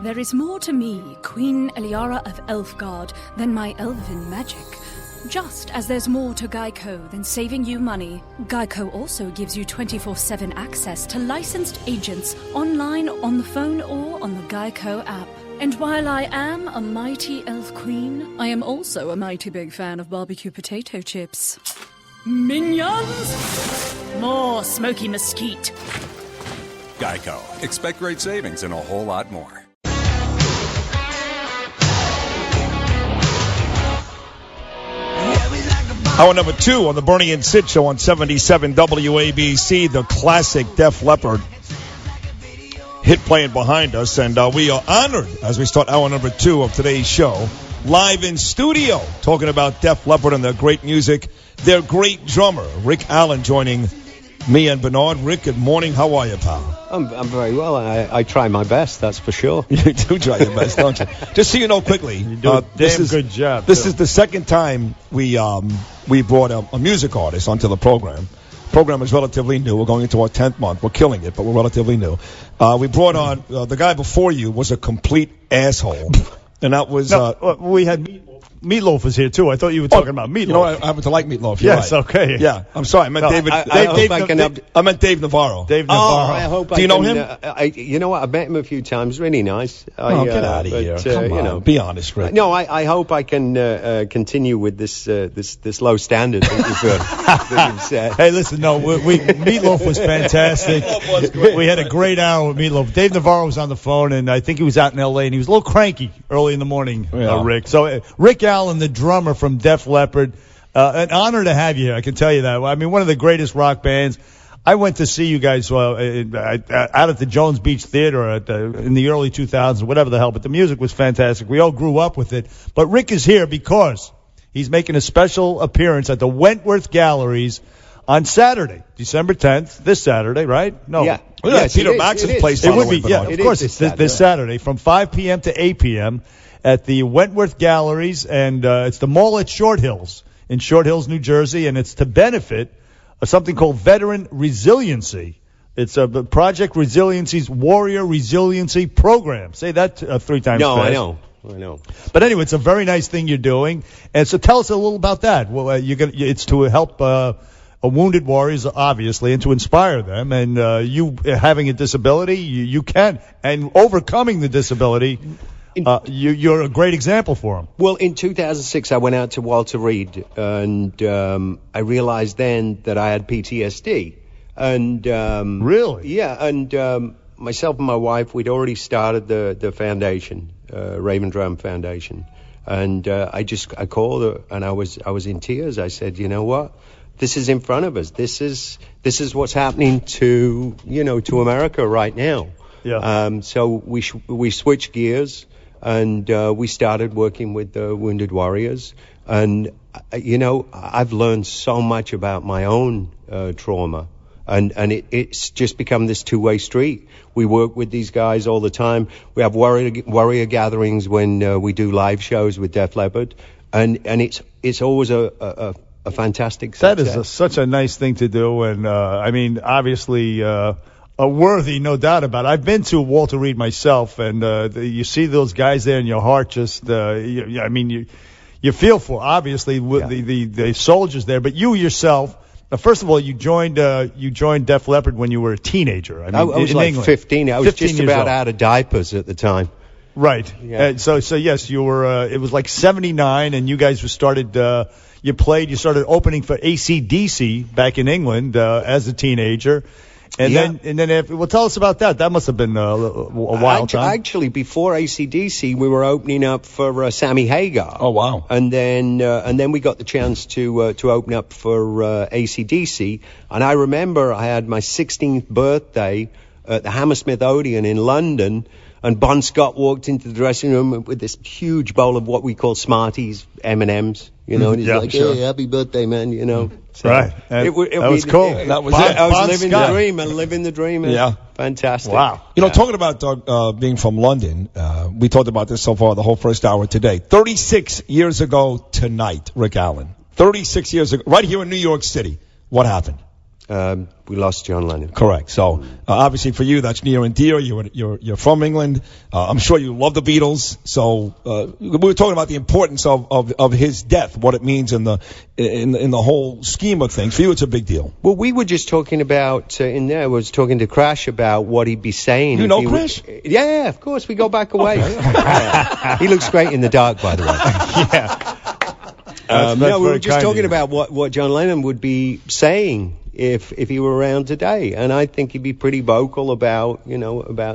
There is more to me, Queen Eliara of Elfgard, than my elven magic. Just as there's more to Geico than saving you money, Geico also gives you 24/7 access to licensed agents online, on the phone, or on the Geico app. And while I am a mighty elf queen, I am also a mighty big fan of barbecue potato chips. Minions! More smoky mesquite. Geico. Expect great savings and a whole lot more. Hour number 2 on the Bernie and Sid Show on 77 WABC, the classic Def Leppard hit playing behind us. And we are honored as we start hour number 2 of today's show, live in studio, talking about Def Leppard and their great music. Their great drummer, Rick Allen, joining me and Bernard. Rick, good morning. How are you, pal? I'm very well. I try my best, that's for sure. You do try your best, don't you? Just so you know quickly, you do a damn good job. This is the second time we brought a music artist onto the program. The program is relatively new. We're going into our 10th month. We're killing it, but we're relatively new. We brought on the guy before you was a complete asshole, and that was we had Meatloaf was here too. I thought you were talking about Meatloaf. You know, I happen to like Meatloaf. Yes, right. Okay. Yeah, I'm sorry. I meant David. I meant Dave Navarro. Dave Navarro. I hope. Do you know him? You know what? I've met him a few times. Really nice. Get out of here. Come on. Be honest, Rick. No, I hope I can continue with this low standard that you've set. Hey, listen. No, Meatloaf was fantastic. We had a great hour with Meatloaf. Dave Navarro was on the phone, and I think he was out in L.A. and he was a little cranky early in the morning. Rick. So Rick Allen, the drummer from Def Leppard, an honor to have you here. I can tell you that. I mean, one of the greatest rock bands. I went to see you guys out at the Jones Beach Theater in the early 2000s, whatever the hell. But the music was fantastic. We all grew up with it. But Rick is here because he's making a special appearance at the Wentworth Galleries on Saturday, December 10th. This Saturday, right? No. Yeah. Yes, Peter Max's place. It would be. Yeah, of course. It's this Saturday from 5 p.m. to 8 p.m. at the Wentworth Galleries, and it's the mall at Short Hills in Short Hills, New Jersey, and it's to benefit something called Veteran Resiliency. It's a Project Resiliency's Warrior Resiliency Program. Say that 3 times No, fast. I know. But anyway, it's a very nice thing you're doing, and so tell us a little about that. Well, it's to help wounded warriors, obviously, and to inspire them. And you having a disability, you can, and overcoming the disability. You're a great example for them. Well, in 2006, I went out to Walter Reed, and I realized then that I had PTSD. And really? Yeah, and myself and my wife, we'd already started the foundation, Raven Drum Foundation. And I called her, and I was in tears. I said, you know what? This is in front of us. This is what's happening to America right now. Yeah. So we switched gears. And we started working with the wounded warriors. And, I've learned so much about my own trauma. And it's just become this two-way street. We work with these guys all the time. We have warrior gatherings when we do live shows with Def Leppard. And it's always a fantastic success. That is such a nice thing to do. And, obviously... worthy, no doubt about it. I've been to Walter Reed myself, and you see those guys there, and your heart just, you feel for, obviously, the soldiers there. But you yourself, first of all, you joined Def Leppard when you were a teenager. I was like England. 15. I was just about out of diapers at the time. Right. Yeah. So yes, you were. It was like '79, and you guys started. You started opening for AC/DC back in England as a teenager. And then tell us about that. That must have been a wild time. Actually, before AC/DC, we were opening up for Sammy Hagar. Oh wow! And then we got the chance to open up for AC/DC. And I remember I had my 16th birthday at the Hammersmith Odeon in London. And Bon Scott walked into the dressing room with this huge bowl of what we call Smarties, M&Ms, and he's like, sure. "Hey, happy birthday, man," So right. That was cool. That was I was Bon living Scott. the dream and living the dream. Yeah. Fantastic. Wow. Talking about being from London, we talked about this so far the whole first hour today. 36 years ago tonight, Rick Allen. 36 years ago, right here in New York City. What happened? We lost John Lennon. Correct. So obviously for you that's near and dear. You're from England. I'm sure you love the Beatles. So we were talking about the importance of his death, what it means in the whole scheme of things. For you, it's a big deal. Well, we were just talking about in there. I was talking to Crash about what he'd be saying. You know Crash? Yeah, of course. We go back away. He looks great in the dark, by the way. Yeah. We were just talking about what John Lennon would be saying if he were around today, and I think he'd be pretty vocal about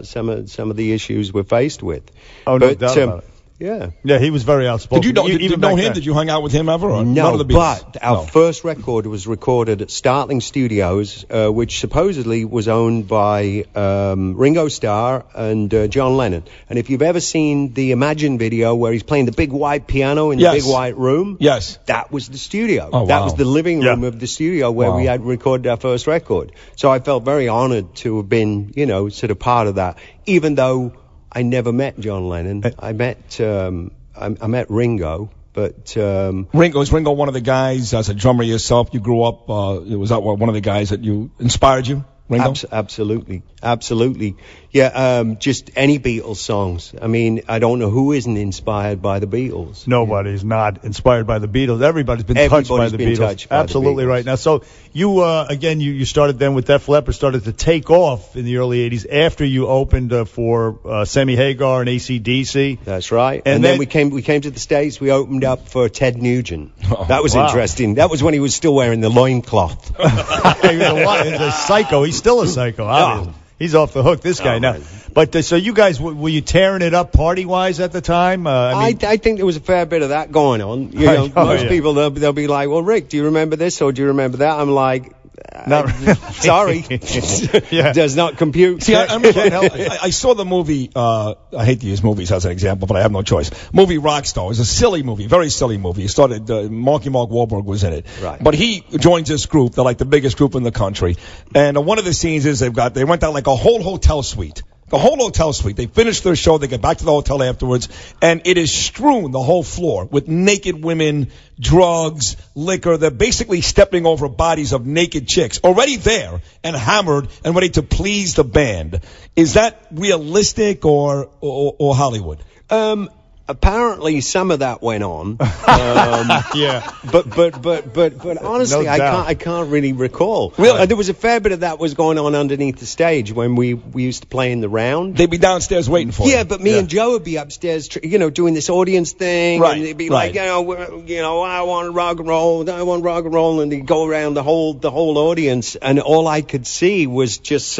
some of the issues we're faced with. Oh, no doubt about it. Yeah, he was very outspoken. Did you know him? Did you hang out with him ever? Or no, none of the Beatles? But our first record was recorded at Startling Studios, which supposedly was owned by Ringo Starr and John Lennon. And if you've ever seen the Imagine video where he's playing the big white piano in the big white room, yes, that was the studio. Oh, that wow. was the living room of the studio where we had recorded our first record. So I felt very honored to have been, sort of part of that, even though I never met John Lennon. I met Ringo, but Is Ringo one of the guys as a drummer yourself? You grew up. Was that one of the guys that you inspired you? Ringo? Absolutely. Yeah, just any Beatles songs. I mean, I don't know who isn't inspired by the Beatles. Nobody's not inspired by the Beatles. Everybody's been touched by the Beatles. Absolutely right. Now, so you, again, you started then with Def Leppard, started to take off in the early 80s after you opened for Sammy Hagar and AC/DC. That's right. And then we came to the States. We opened up for Ted Nugent. That was interesting. That was when he was still wearing the loincloth. He was a psycho. He's still a psycho, obviously. He's off the hook, this guy now. Man. But so you guys, were you tearing it up party-wise at the time? I think there was a fair bit of that going on. Most people, they'll be like, well, Rick, do you remember this or do you remember that? I'm like, sorry. Does not compute. See, I saw the movie, I hate to use movies as an example, but I have no choice. Movie Rockstar. It was a silly movie, very silly movie. It started, Mark Wahlberg was in it. Right. But he joins this group. They're like the biggest group in the country. And one of the scenes is they went down like a whole hotel suite. The whole hotel suite. They finished their show. They get back to the hotel afterwards, and it is strewn the whole floor with naked women, drugs, liquor. They're basically stepping over bodies of naked chicks already there and hammered and ready to please the band. Is that realistic or Hollywood? Apparently, some of that went on. Yeah. But honestly, No I can't really recall. Really? There was a fair bit of that was going on underneath the stage when we used to play in the round. They'd be downstairs waiting for you. Yeah, but me and Joe would be upstairs, doing this audience thing. Right. And they'd be right. like, I want rock and roll, and they'd go around the whole audience, and all I could see was just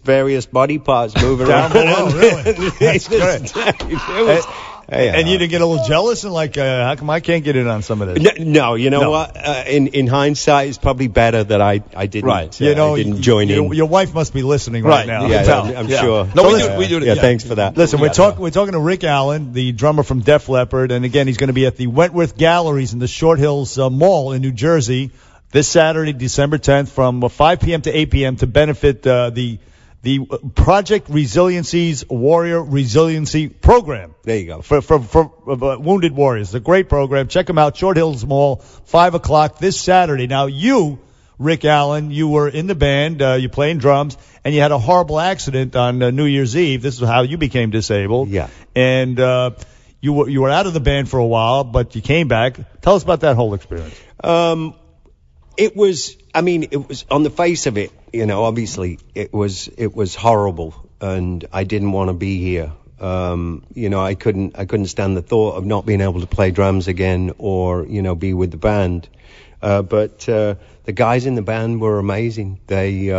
various body parts moving down around. below. Really? That's great. And you didn't get a little jealous and like, how come I can't get in on some of this? No, what? In hindsight, it's probably better that I didn't. Right. I didn't join in. Your wife must be listening right now. Yeah, I'm sure. No, we do. Yeah, thanks for that. Listen, we're talking to Rick Allen, the drummer from Def Leppard, and again, he's going to be at the Wentworth Galleries in the Short Hills Mall in New Jersey this Saturday, December 10th, from 5 p.m. to 8 p.m. to benefit the Project Resiliency's Warrior Resiliency Program. There you go. For wounded warriors. It's a great program. Check them out. Short Hills Mall, 5 o'clock this Saturday. Now, you, Rick Allen, you were in the band, you playing drums, and you had a horrible accident on New Year's Eve. This is how you became disabled. Yeah. And you were out of the band for a while, but you came back. Tell us about that whole experience. It was on the face of it, obviously it was horrible, and I didn't want to be here. I couldn't stand the thought of not being able to play drums again or, be with the band. But the guys in the band were amazing. They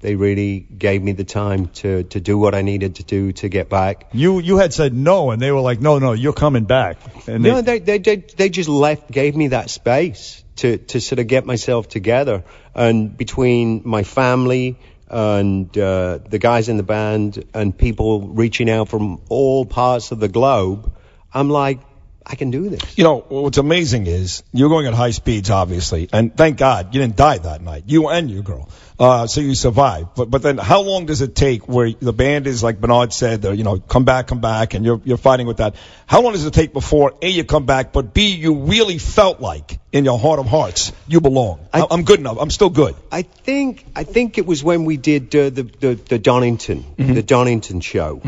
really gave me the time to do what I needed to do to get back. You had said no, and they were like, no, you're coming back. And they just gave me that space to sort of get myself together. And between my family and the guys in the band and people reaching out from all parts of the globe, I'm like, I can do this. What's amazing is you're going at high speeds, obviously, and thank God you didn't die that night, you and your girl. So you survive. But then how long does it take where the band is, like Bernard said, come back, and you're fighting with that? How long does it take before, A, you come back, but B, you really felt like in your heart of hearts you belong? I'm good enough. I'm still good. I think it was when we did the Donington, the Donington show.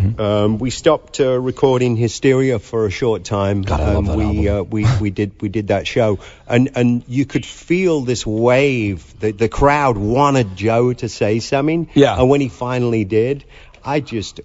We stopped recording Hysteria for a short time. God, I love that album. We did that show, and you could feel this wave. The crowd wanted Joe to say something. Yeah. And when he finally did, I just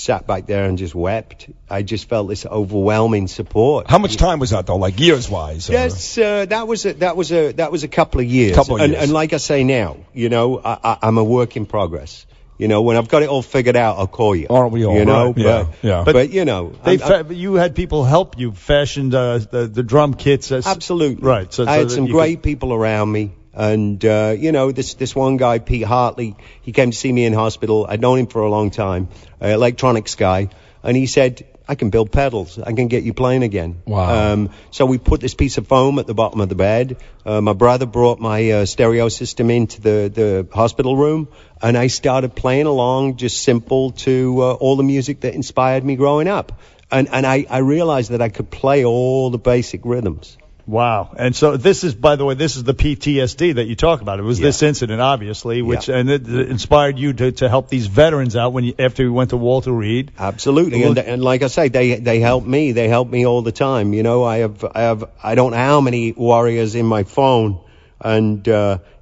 sat back there and just wept. I just felt this overwhelming support. How much time was that though, like years wise? Yes, that was a couple of years. And like I say now, I'm a work in progress. When I've got it all figured out, I'll call you. Aren't we all? Right. But you had people help you fashion the drum kits. Absolutely. Right. I had some great people around me. And, this one guy, Pete Hartley, he came to see me in hospital. I'd known him for a long time, electronics guy. And he said, I can build pedals. I can get you playing again. Wow. So we put this piece of foam at the bottom of the bed. My brother brought my stereo system into the hospital room. And I started playing along, just simple, to all the music that inspired me growing up. And I realized that I could play all the basic rhythms. Wow. And so this is, by the way, this is the PTSD that you talk about. It was this incident, obviously, and it inspired you to help these veterans out after you went to Walter Reed. Absolutely. And like I say, they help me. They help me all the time. I don't know how many warriors in my phone. And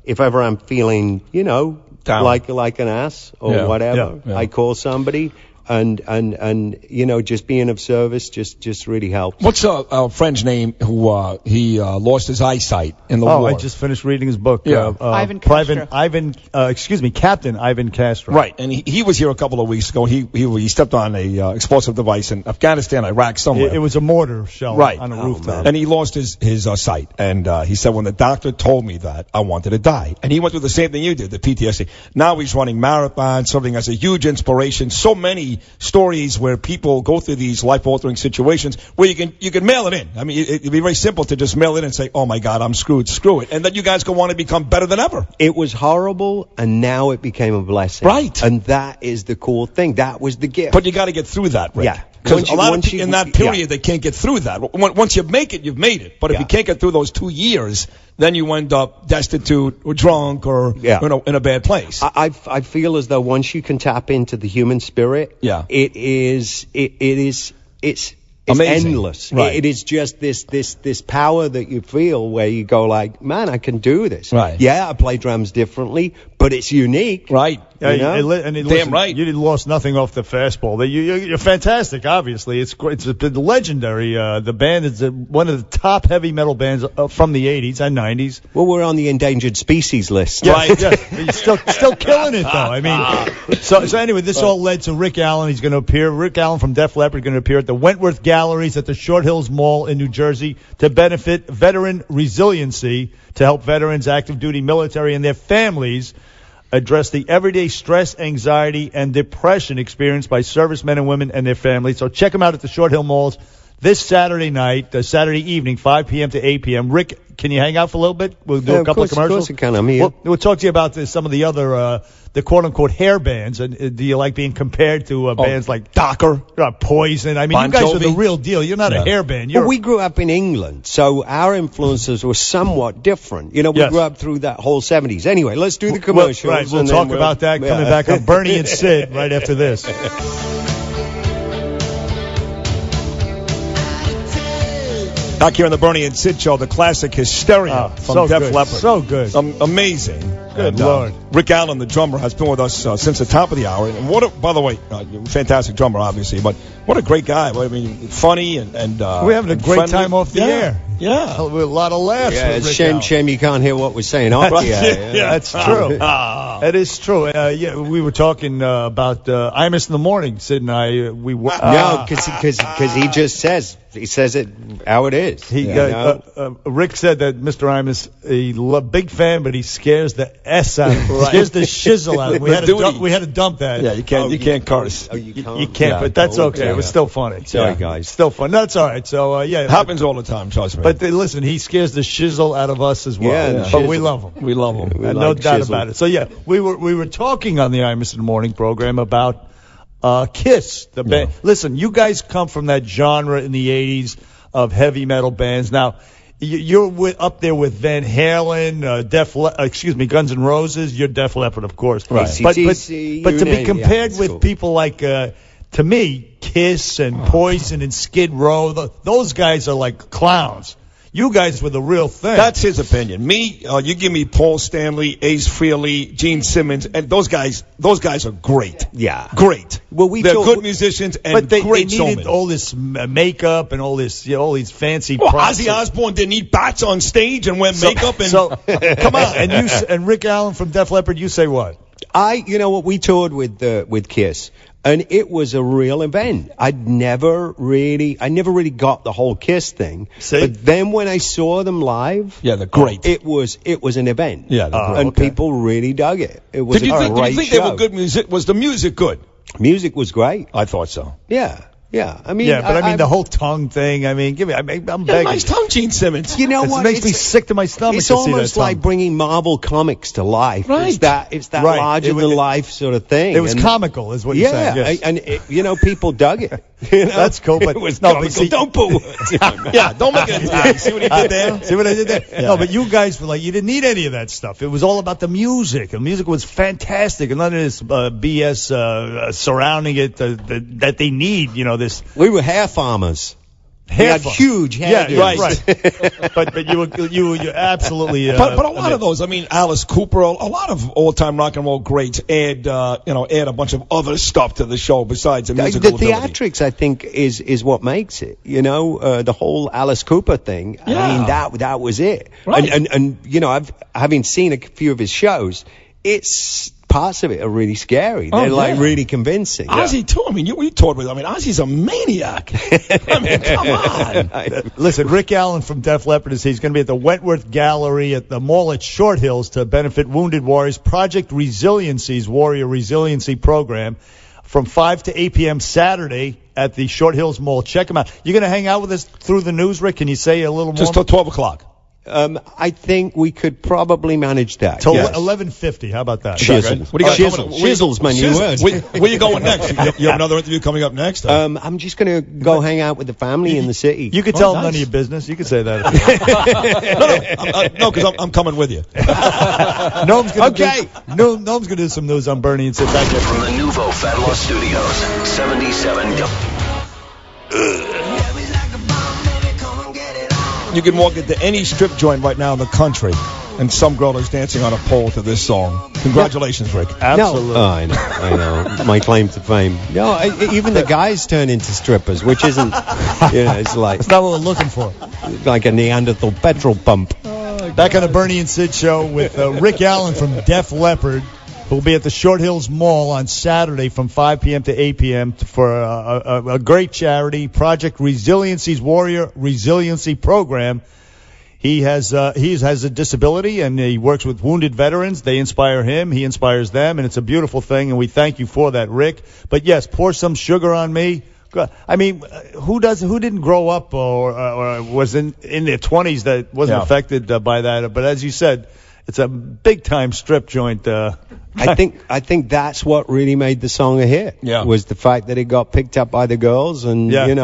if ever I'm feeling, down, like an ass or whatever, I call somebody. And just being of service just really helps. What's our friend's name who he lost his eyesight in the war? I just finished reading his book. Ivan Castro. Captain Ivan Castro. Right, and he was here a couple of weeks ago. He stepped on a explosive device in Afghanistan, Iraq, somewhere. It was a mortar shell on a rooftop. And he lost his sight. And he said, when the doctor told me that, I wanted to die. And he went through the same thing you did, the PTSD. Now he's running marathons, something that's a huge inspiration. So many stories where people go through these life-altering situations where you can mail it in. I mean, it'd be very simple to just mail it in and say, oh my God, I'm screwed, screw it. And then you guys go on to become better than ever. It was horrible, and now it became a blessing. Right. And that is the cool thing. That was the gift. But you got to get through that, Rick. Yeah. Because a lot of people in that period, they can't get through that. Once you make it, you've made it. But if you can't get through those 2 years, then you end up destitute or drunk or in a bad place. I feel as though once you can tap into the human spirit, it's amazing. Endless. Right. It is just this power that you feel where you go like, man, I can do this. Right. Yeah, I play drums differently, but it's unique. Right. Damn right. You lost nothing off the fastball. You're fantastic, obviously. It's legendary. The band is one of the top heavy metal bands from the 80s and 90s. Well, we're on the endangered species list. Right. You're still killing it, though. I mean, so anyway, this all led to Rick Allen. He's going to appear. Rick Allen from Def Leppard going to appear at the Wentworth Galleries at the Short Hills Mall in New Jersey to benefit veteran resiliency, to help veterans, active duty military, and their families address the everyday stress, anxiety, and depression experienced by servicemen and women and their families. So check them out at the Short Hill Malls this Saturday night, Saturday evening, 5 p.m. to 8 p.m. Rick, can you hang out for a little bit? We'll do a couple of commercials. Of course I can. I'm here. We'll talk to you about some of the other, the quote-unquote hair bands. And do you like being compared to bands like Docker, Poison? I mean, Bon you guys are Jovi. the real deal. You're not a hair band. Well, we grew up in England, so our influences were somewhat different. We grew up through that whole 70s. Anyway, let's do the commercials. We'll talk about that coming back on Bernie and Sid right after this. Back here on the Bernie and Sid Show, the classic Hysteria from Def Leppard. So good. Amazing. Good Lord. Rick Allen, the drummer, has been with us since the top of the hour. And by the way, fantastic drummer, obviously, but what a great guy. I mean, funny and we're having a great friendly. time off the air. Yeah. With a lot of laughs. Yeah, with it's Rick shame you can't hear what we're saying off the air. Yeah, that's true. That is true. We were talking about Imus in the morning, Sid and I. No, because he just says it how it is. Rick said that Mr. Imus, a big fan, but he scares the S out of him. Scares the shizzle out of him. We had to dump that. Yeah, you can't curse. You can't, but that's okay. It was still funny. Sorry, guys. Still fun. No, it's all right. So, yeah. It happens all the time, trust me. But listen, he scares the shizzle out of us as well. Yeah. But we love him. We love him. No doubt about it. So, yeah, we were talking on the Iverson Morning program about Kiss, the band. Listen, you guys come from that genre in the 80s of heavy metal bands. Now, you're up there with Van Halen, Guns N' Roses. You're Def Leppard, of course. Right. But to be compared with people like, to me, Kiss and Poison and Skid Row, those guys are like clowns. You guys were the real thing. That's his opinion. Me, you give me Paul Stanley, Ace Frehley, Gene Simmons, and those guys are great. Yeah. Great. Well, they're good musicians and they great needed showmen. all this makeup and all these fancy props. Ozzy Osbourne didn't need bats on stage and wear makeup and come on. And Rick Allen from Def Leppard, you say what? You know what? We toured with Kiss, and it was a real event. I never really got the whole Kiss thing. See? But then when I saw them live, yeah, they're great. It was an event. Yeah, they're great. And people really dug it. It was Did you think show. they were good music? Was the music good? Music was great. I thought so. Yeah. I mean, the whole tongue thing. I mean, I'm begging. Nice tongue, Gene Simmons. You know what? It makes me sick to my stomach. It's to see almost that like tongue. bringing Marvel comics to life. Right. It's that Right. larger than life sort of thing. It was comical, is what you're saying. Yes. And people dug it. You know? That's cool, but it was no, comical. but see, Don't put words in my mouth. Yeah, don't make it a See what he did there? See what I did there? Yeah. No, but you guys were like, you didn't need any of that stuff. It was all about the music. The music was fantastic, and none of this BS surrounding it that they need. You know, this. We were hair farmers. We had huge hairdos. Yeah, right. but you absolutely. But a lot of those. I mean, Alice Cooper. A lot of old-time rock and roll greats add a bunch of other stuff to the show besides the musical ability. Theatrics, I think, is what makes it. You know, the whole Alice Cooper thing. Yeah. I mean, that was it. Right. And you know, having seen a few of his shows, it's. Parts of it are really scary. They're like really convincing. Ozzy too. I mean, you toured with. I mean, Ozzy's a maniac. I mean, come on. Listen, Rick Allen from Def Leppard he's going to be at the Wentworth Gallery at the mall at Short Hills to benefit Wounded Warriors. Project Resiliency's Warrior Resiliency Program from 5 to 8 p.m. Saturday at the Short Hills Mall. Check them out. You're going to hang out with us through the news, Rick? Can you say a little more? Just till 12 o'clock. I think we could probably manage that. Till yes. 11:50. How about that? Shizzle. What do you got Shizzle. Shizzle's my new word. Where you going next? You have another interview coming up next? I'm just going to go hang out with the family in the city. You could tell them none of your business. You could say that. No, because I'm coming with you. Noam's going to do some news on Bernie and sit back there. From the Nouveau Fat Loss Studios, 77. You can walk into any strip joint right now in the country, and some girl is dancing on a pole to this song. Congratulations, Rick. Absolutely. No. Oh, I know. My claim to fame. No, even the guys turn into strippers, which isn't, it's like... It's not what we're looking for. Like a Neanderthal petrol pump. Back on the Bernie and Sid show with Rick Allen from Def Leppard, who will be at the Short Hills Mall on Saturday from 5 p.m. to 8 p.m. for a great charity, Project Resiliency's Warrior Resiliency Program. He has a disability, and he works with wounded veterans. They inspire him. He inspires them, and it's a beautiful thing, and we thank you for that, Rick. But, yes, pour some sugar on me. I mean, who didn't grow up or was in their 20s that wasn't affected by that? But as you said, it's a big-time strip joint. I think that's what really made the song a hit. Yeah. Was the fact that it got picked up by the girls, and that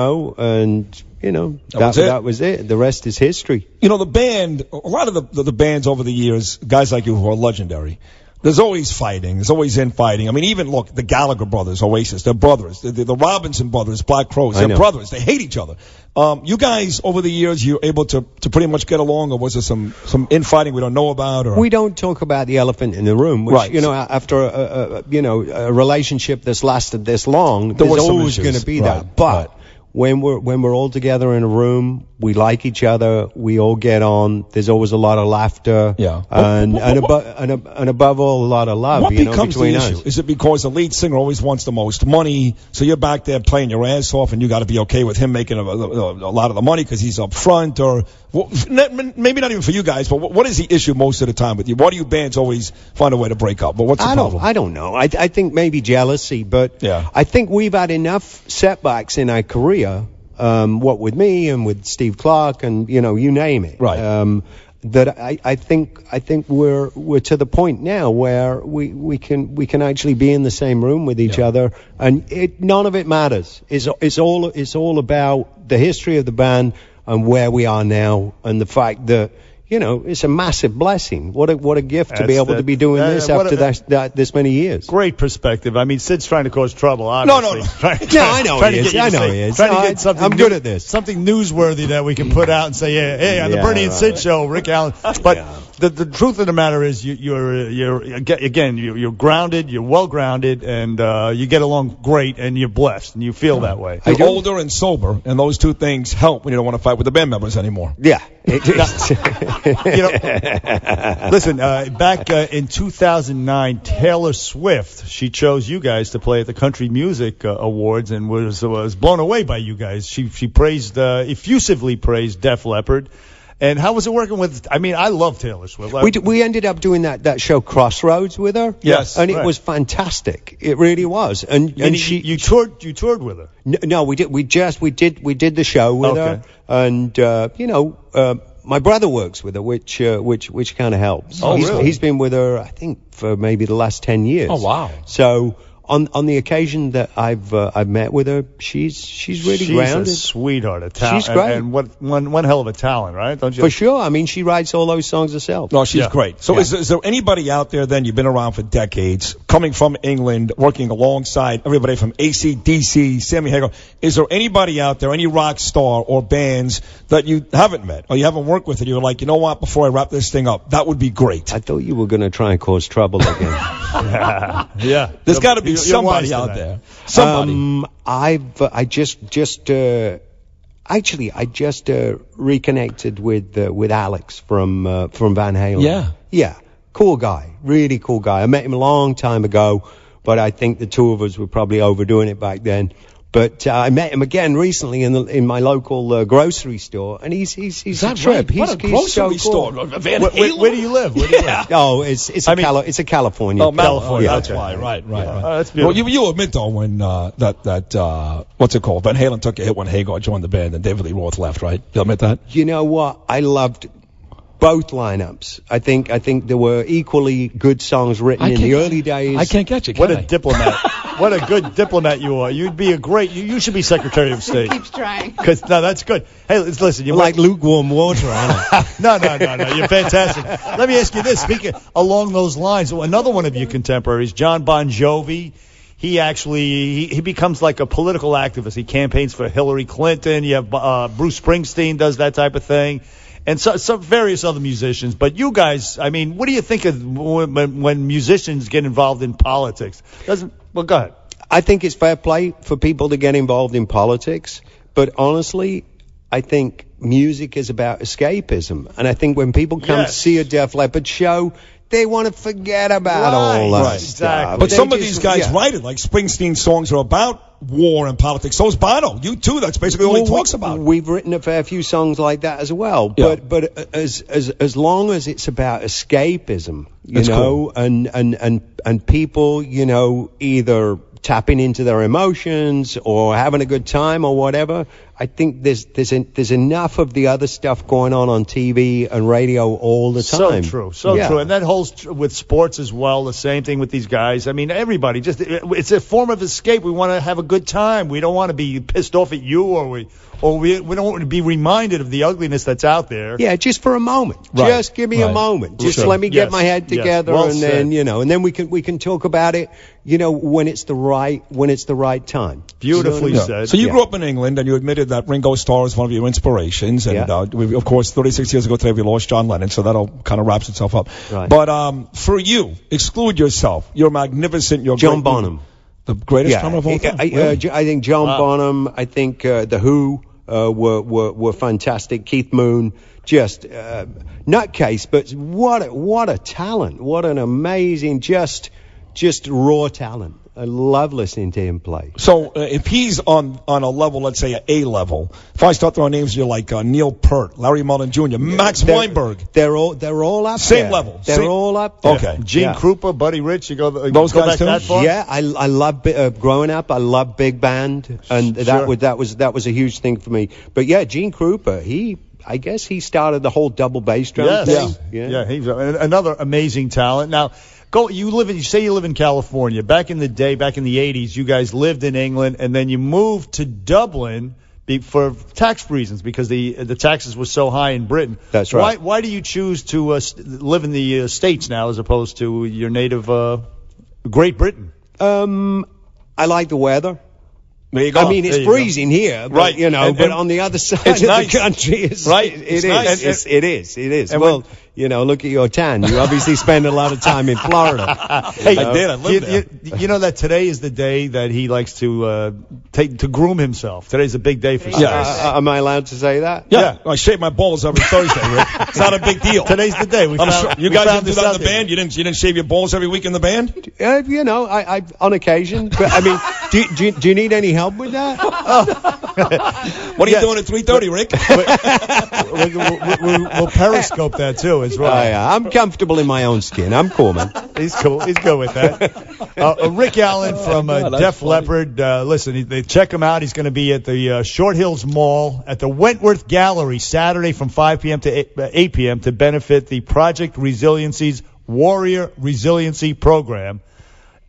was it. The rest is history. You know, the band. A lot of the bands over the years, guys like you who are legendary. There's always fighting. There's always infighting. I mean, even look, the Gallagher brothers, Oasis, they're brothers. The Robinson brothers, Black Crowes, they're brothers. They hate each other. You guys, over the years, you're able to pretty much get along, or was there some infighting we don't know about? Or? We don't talk about the elephant in the room, which, right. After a relationship that's lasted this long, there's always going to be that. But when we're all together in a room, we like each other. We all get on. There's always a lot of laughter. Yeah. And above all, a lot of love. What becomes between the issue? us. Is it because the lead singer always wants the most money, so you're back there playing your ass off, and you got to be okay with him making a lot of the money because he's up front, or maybe not even for you guys, but what is the issue most of the time with you? Why do you bands always find a way to break up? But what's the problem? I don't know. I think maybe jealousy, but yeah. I think we've had enough setbacks in our career, what with me and with Steve Clark and, you name it. Right. That I think we're to the point now where we can actually be in the same room with each other, and none of it matters. It's all about the history of the band and where we are now, and the fact that it's a massive blessing. What a gift to be able to be doing this after this many years. Great perspective. I mean, Sid's trying to cause trouble, obviously. No, I know he is. I know he is. I'm good at this. Something newsworthy that we can put out and say, hey, on the Bernie and Sid show, Rick Allen. But the truth of the matter is, you're grounded, you're well grounded, and you get along great, and you're blessed, and you feel that way. You're older and sober, and those two things help when you don't want to fight with the band members anymore. Yeah. Listen, back in 2009, Taylor Swift, she chose you guys to play at the Country Music Awards and was blown away by you guys. She effusively praised Def Leppard. And how was it working with? I mean, I love Taylor Swift. We ended up doing that show Crossroads with her. Yes, and it was fantastic. It really was. And you toured with her. No, we did. We did the show with her. And my brother works with her, which kind of helps. Oh, really? He's been with her, I think, for maybe the last 10 years. Oh, wow. So on the occasion that I've met with her, she's really grounded. She's a sweetheart, a talent. She's great. And one hell of a talent, right? Don't you? For sure. I mean, she writes all those songs herself. No, she's great. So is there anybody out there then, you've been around for decades, coming from England, working alongside everybody from AC/DC, Sammy Hagar, is there anybody out there, any rock star or bands that you haven't met or you haven't worked with and you're like, you know what, before I wrap this thing up, that would be great? I thot you were going to try and cause trouble again. Yeah. There's got to be somebody out there. Somebody. I just reconnected with Alex from Van Halen. Yeah. Cool guy. Really cool guy. I met him a long time ago, but I think the two of us were probably overdoing it back then. But I met him again recently in my local grocery store, and he's a trip. Right? What a grocery store! Where do you live? Oh, it's a California. Oh, California. Yeah, that's why. Right. That's beautiful. Well, you admit though when that what's it called? Van Halen took a hit when Hagar joined the band and David Lee Roth left, right? You admit that? You know what? I loved both lineups. I think there were equally good songs written in the early days. I can't catch it. What a diplomat! What a good diplomat you are. You'd be a great. You should be Secretary of State. Keeps trying. No, that's good. Hey, listen. You're like lukewarm water, Anna. No. You're fantastic. Let me ask you this. Speaking along those lines, another one of your contemporaries, John Bon Jovi. He actually he becomes like a political activist. He campaigns for Hillary Clinton. You have Bruce Springsteen does that type of thing. And some various other musicians. But you guys, I mean, what do you think of when musicians get involved in politics? Well, go ahead. I think it's fair play for people to get involved in politics. But honestly, I think music is about escapism. And I think when people come to see a Def Leppard show, they want to forget about all that stuff. Exactly. But some of these guys write it. Like Springsteen's songs are about war and politics. So is Bono. You too. That's basically all he talks about. We've written a fair few songs like that as well. Yeah. But as long as it's about escapism, cool. and people, either tapping into their emotions or having a good time or whatever, I think there's enough of the other stuff going on TV and radio all the time. So true. And that holds true with sports as well. The same thing with these guys. I mean, everybody it's a form of escape. We want to have a good time. We don't want to be pissed off at you or we don't want to be reminded of the ugliness that's out there. Yeah, just for a moment. Right. Just give me a moment. Just let me get my head together, well and said. then and then we can talk about it. When it's the right time. Beautifully said. So you grew up in England, and you admitted that Ringo Starr is one of your inspirations. And of course, 36 years ago today, we lost John Lennon, so that all kind of wraps itself up. Right. But for you, exclude yourself. You're magnificent. You're John great. Bonham. The greatest drummer of all time. I think John Bonham. I think the Who were fantastic. Keith Moon, just nutcase, but what a talent! What an amazing, just raw talent. I love listening to him play. So if he's on a level, let's say an A level, if I start throwing names, you're like Neil Peart, Larry Mullen Jr., Max Weinberg. They're all up Same there. level. They're all up there. Okay. Gene Krupa, Buddy Rich, you go those go guys back too? that far? Yeah, I love growing up. I love big band, and that was a huge thing for me. But yeah, Gene Krupa, I guess he started the whole double bass drum thing. Yeah, he's another amazing talent. Now, you say you live in California. Back in the day, back in the 80s, you guys lived in England, and then you moved to Dublin for tax reasons because the taxes were so high in Britain. That's right. Why do you choose to live in the States now as opposed to your native Great Britain? I like the weather. There you go. I mean, it's freezing here, but, right? But on the other side it's of nice. the country, it is. Nice. It is. Well, look at your tan. You obviously spend a lot of time in Florida. Hey, I did. I lived there. You know that today is the day that he likes to groom himself. Today's a big day for Am I allowed to say that? Yeah. I shave my balls every Thursday, Rick. It's not a big deal. Today's the day. You guys didn't do that in the band? You didn't shave your balls every week in the band? I on occasion. But I mean, do you need any help with that? What are you doing at 3:30, Rick? We'll periscope that too as well. I'm comfortable in my own skin. I'm cool, man. He's cool. He's good with that. Rick Allen from Def Leppard. Listen, check him out. He's going to be at the Short Hills Mall at the Wentworth Gallery Saturday from 5 p.m. to 8 p.m. to benefit the Project Resiliency's Warrior Resiliency Program.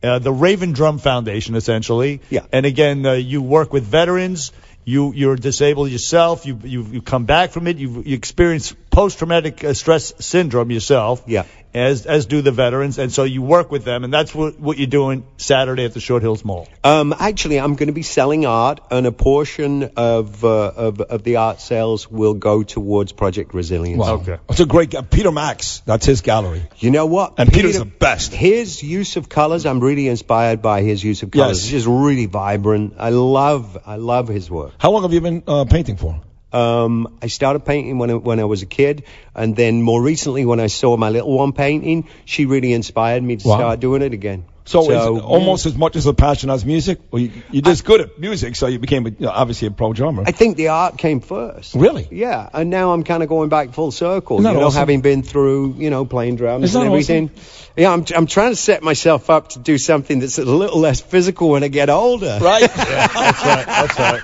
The Raven Drum Foundation, essentially. Yeah. And again, you work with veterans. You're disabled yourself. You come back from it. You experience post-traumatic stress syndrome yourself. Yeah. As do the veterans, and so you work with them, and that's what you're doing Saturday at the Short Hills Mall. Actually, I'm going to be selling art, and a portion of the art sales will go towards Project Resilience. Wow. Okay. It's a great Peter Max. That's his gallery. You know what? And Peter's the best. His use of colors, I'm really inspired by his use of colors. Yes. It's just really vibrant. I love his work. How long have you been painting for? I started painting when I was a kid, and then more recently when I saw my little one painting, she really inspired me to start doing it again. So is it almost as much as a passion as music? Or you're just good at music, so you became obviously a pro drummer. I think the art came first. Really? Yeah, and now I'm kind of going back full circle. Isn't that awesome? Having been through, playing drums Isn't and that everything. Awesome? Yeah, I'm trying to set myself up to do something that's a little less physical when I get older. Right? That's right.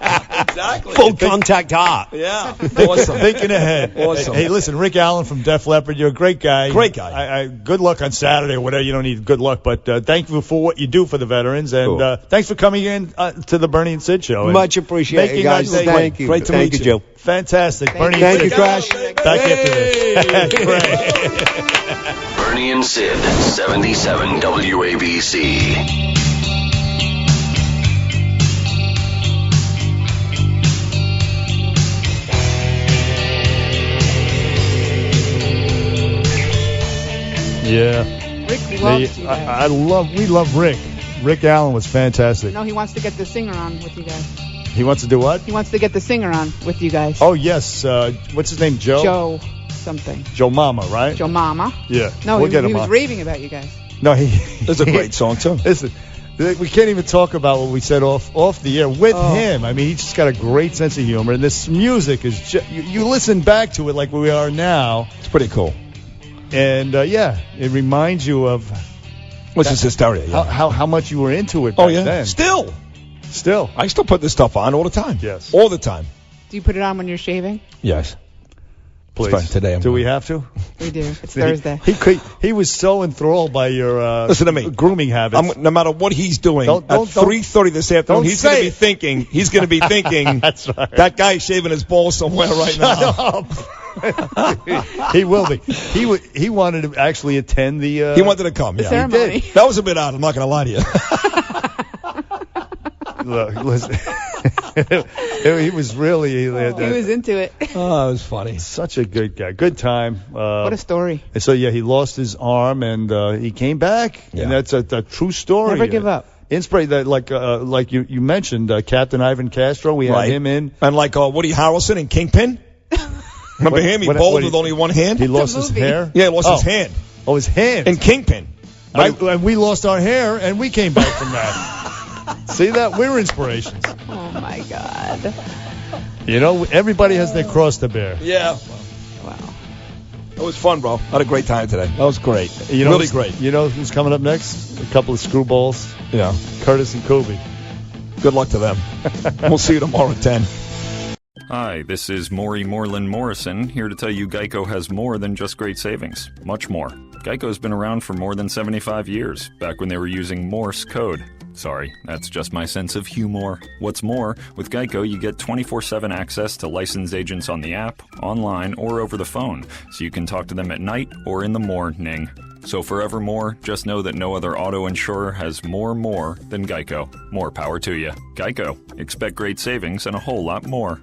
Exactly. Full contact art. Yeah. Awesome. Thinking ahead. Awesome. Hey, listen, Rick Allen from Def Leppard, you're a great guy. Great guy. Good luck on Saturday or whatever. You don't need good luck, but thank you for what you do for the veterans, and Cool. thanks for coming in to the Bernie and Sid show. Much appreciated, making guys. our day Thank you. Great to Thank meet you, you. Joe. Fantastic. Bernie Thank and you, Sid. Crash. Back after this. Great. Bernie and Sid, 77 WABC. Yeah. Rick loves you guys. We love Rick. Rick Allen was fantastic. No, he wants to get the singer on with you guys. He wants to do what? He wants to get the singer on with you guys. Oh, yes. What's his name? Joe something. Joe Mama, right? Joe Mama. Yeah. No, we'll he get him was on. raving about you guys. No, he. It's a great song, too. Listen, we can't even talk about what we said off the air with him. I mean, he's just got a great sense of humor, and this music is just, you listen back to it like we are now. It's pretty cool. And, it reminds you of Which is hysteria. Yeah. how much you were into it back then. Still. I still put this stuff on all the time. Yes. All the time. Do you put it on when you're shaving? Yes. Please. Fine. Today Do we have to? We do. It's Thursday. He was so enthralled by your Listen to me. grooming habits. No matter what he's doing, Don't- at don't- 3:30 this afternoon, don't he's going say to be it. thinking. He's going to be thinking. That's right. That guy's shaving his balls somewhere right now. He will be. He wanted to actually attend the. He wanted to come. The Yeah. ceremony. That was a bit odd. I'm not going to lie to you. Look, listen. He was really. He was into it. Oh, it was funny. Such a good guy. Good time. What a story. And so he lost his arm and he came back, Yeah. and that's a true story. Never give up. Inspiration that like you mentioned, Captain Ivan Castro. We had him in, and like Woody Harrelson in Kingpin. Remember him? He bowled with only one hand. He lost his hair. Yeah, he lost his hand. Oh, his hand. In Kingpin. And we lost our hair, and we came back from that. See that? We're inspirations. Oh my God. You know, everybody has their cross to bear. Yeah. Wow. It was fun, bro. I had a great time today. That was great. You know, really great. You know who's coming up next? A couple of screwballs. Yeah. Curtis and Kobe. Good luck to them. We'll see you tomorrow at 10. Hi, this is Maury Moreland Morrison, here to tell you Geico has more than just great savings. Much more. Geico's been around for more than 75 years, back when they were using Morse code. Sorry, that's just my sense of humor. What's more, with Geico you get 24/7 access to licensed agents on the app, online, or over the phone, so you can talk to them at night or in the morning. So forevermore, just know that no other auto insurer has more than Geico. More power to you. Geico. Expect great savings and a whole lot more.